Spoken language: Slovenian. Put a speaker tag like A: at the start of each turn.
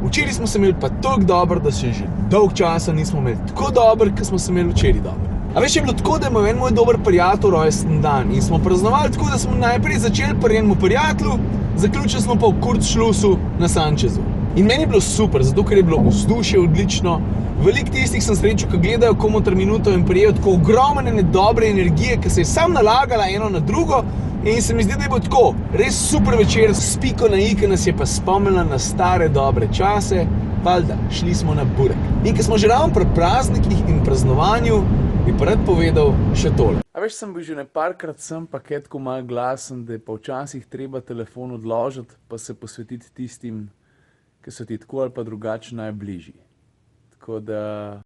A: Včeraj smo se imeli pa tako dobro, da se že dolg časa nismo imeli tako dobro, kot smo se imeli včeraj dobro. A veš, je bilo tako, da ima en moj dober prijatelj rojsten dan in smo praznovali tako, da smo najprej začeli pri enemu prijatelju, zaključili smo pa v Kurzschlussu na Sanchezu. In meni je bilo super, zato ker je bilo vzdušje odlično. Veliko tistih sem srečal, ki gledajo Komotar minuto in prijejo tako ogromne dobre energije, ki se je sam nalagala eno na drugo in se mi zdi, da je bilo tako res super večer s piko na i, ki nas je pa spomnila na stare dobre čase. Valjda, šli smo na burek. In ko smo že ravno pri praznikih in praznovanju, bi pa rad povedal še tole. A veš, sem bil že neparkrat sem pa tako malo glasen, da je pa včasih treba telefon odložiti, pa se posvetiti tistim, ki so ti tako ali pa drugače najbližji. Tako da